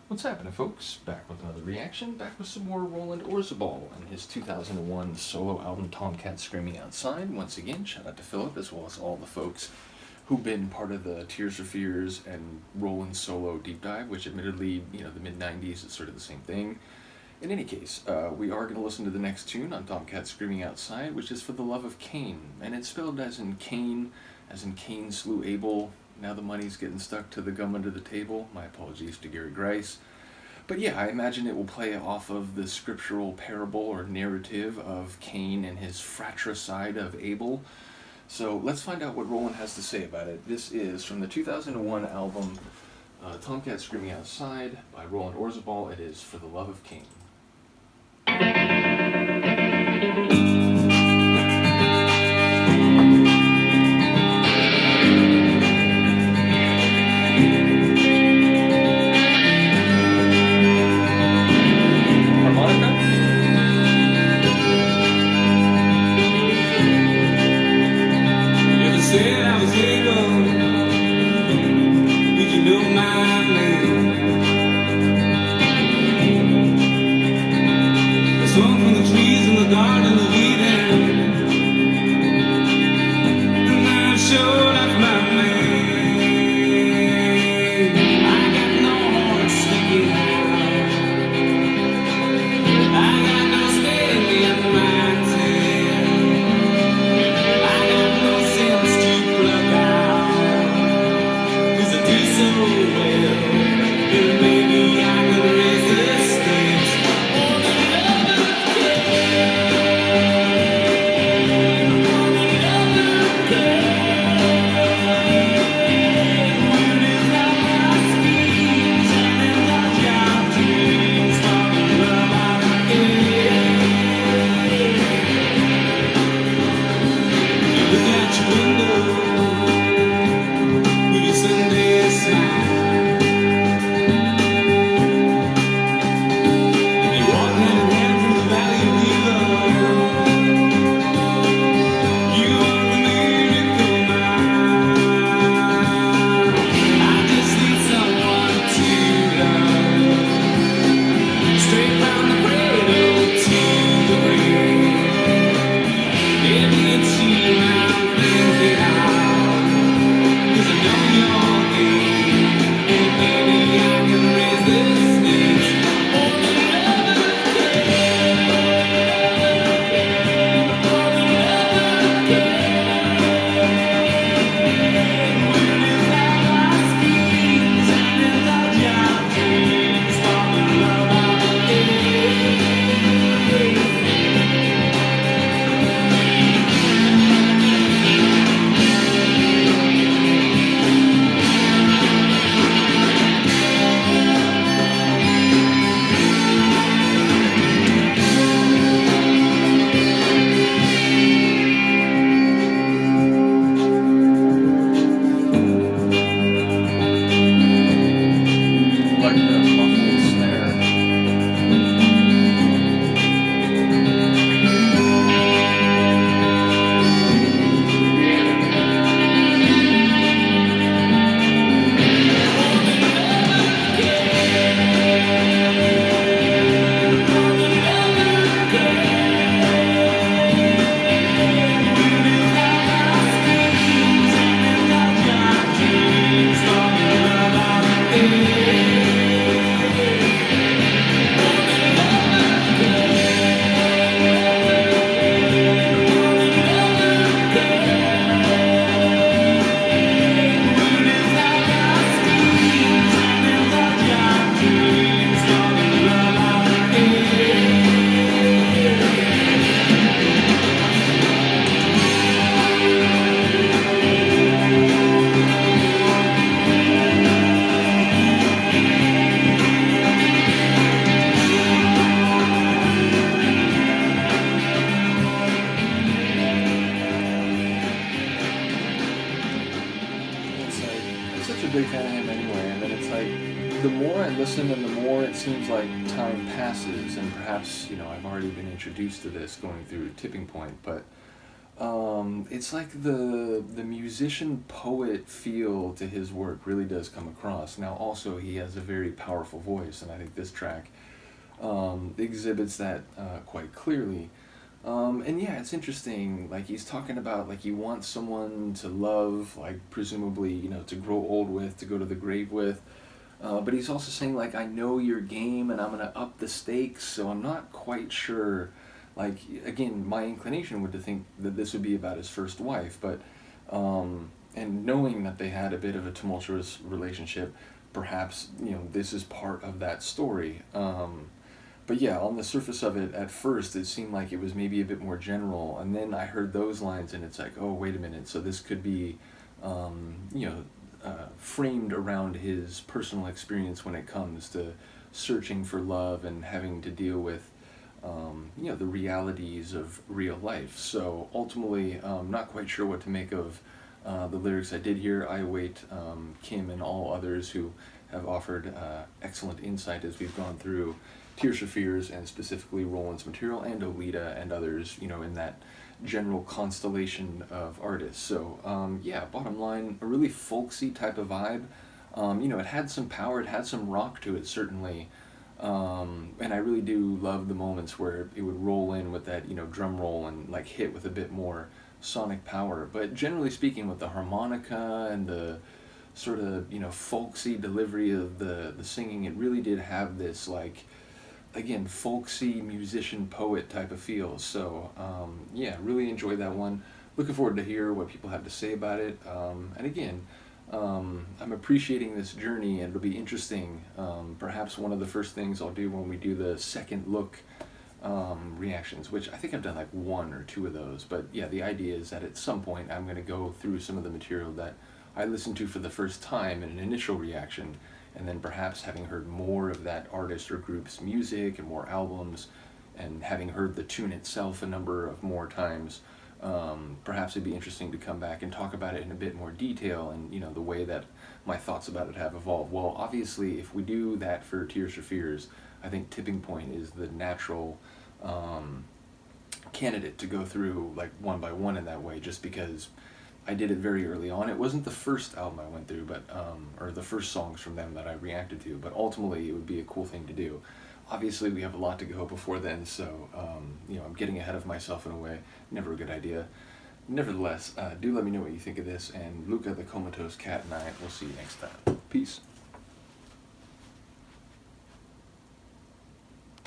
What's happening, folks? Back with another reaction, back with some more Roland Orzabal and his 2001 solo album Tomcats Screaming Outside. Once again, shout out to Philip as well as all the folks who've been part of the Tears for Fears and Roland solo deep dive, which admittedly, the mid-90s is sort of the same thing. In any case, we are going to listen to the next tune on Tomcats Screaming Outside, which is For the Love of Cain, and it's spelled as in Cain slew Abel. Now the money's getting stuck to the gum under the table. My apologies to Gary Grice. But yeah, I imagine it will play off of the scriptural parable or narrative of Cain and his fratricide of Abel. So let's find out what Roland has to say about it. This is from the 2001 album Tomcats Screaming Outside by Roland Orzabal. It is For the Love of Cain. Big fan of him anyway, and then it's like the more I listen and the more it seems like time passes, and perhaps I've already been introduced to this going through Tipping Point, but It's like the musician poet feel to his work really does come across. Now, also he has a very powerful voice, and I think this track exhibits that quite clearly. And yeah, it's interesting. Like he's talking about like he wants someone to love, like presumably to grow old with, to go to the grave with. But he's also saying like I know your game and I'm gonna up the stakes, so I'm not quite sure. Like again, my inclination would to think that this would be about his first wife, but and knowing that they had a bit of a tumultuous relationship, perhaps this is part of that story. But yeah, on the surface of it, at first, it seemed like it was maybe a bit more general, and then I heard those lines, and it's like, oh, wait a minute, so this could be, framed around his personal experience when it comes to searching for love and having to deal with, the realities of real life. So ultimately, not quite sure what to make of the lyrics I did hear. I await Kim and all others who have offered excellent insight as we've gone through Tears for Fears and specifically Roland's material, and Olita and others, in that general constellation of artists. So yeah, bottom line, a really folksy type of vibe. It had some power, it had some rock to it certainly, and I really do love the moments where it would roll in with that drum roll and like hit with a bit more sonic power. But generally speaking, with the harmonica and the sort of folksy delivery of the singing, it really did have this like again folksy musician poet type of feel. So yeah, really enjoyed that one. Looking forward to hear what people have to say about it. And again, I'm appreciating this journey, and it'll be interesting. Perhaps one of the first things I'll do when we do the second look reactions, which I think I've done like one or two of those. But yeah, the idea is that at some point I'm going to go through some of the material that I listened to for the first time in an initial reaction, and then perhaps having heard more of that artist or group's music and more albums, and having heard the tune itself a number of more times, perhaps it'd be interesting to come back and talk about it in a bit more detail, and the way that my thoughts about it have evolved. Well, obviously, if we do that for Tears for Fears, I think Tipping Point is the natural candidate to go through like one by one in that way, just because I did it very early on. It wasn't the first album I went through, but or the first songs from them that I reacted to, but ultimately it would be a cool thing to do. Obviously, we have a lot to go before then, so I'm getting ahead of myself in a way. Never a good idea. Nevertheless, do let me know what you think of this, and Luca the Comatose Cat and I will see you next time. Peace.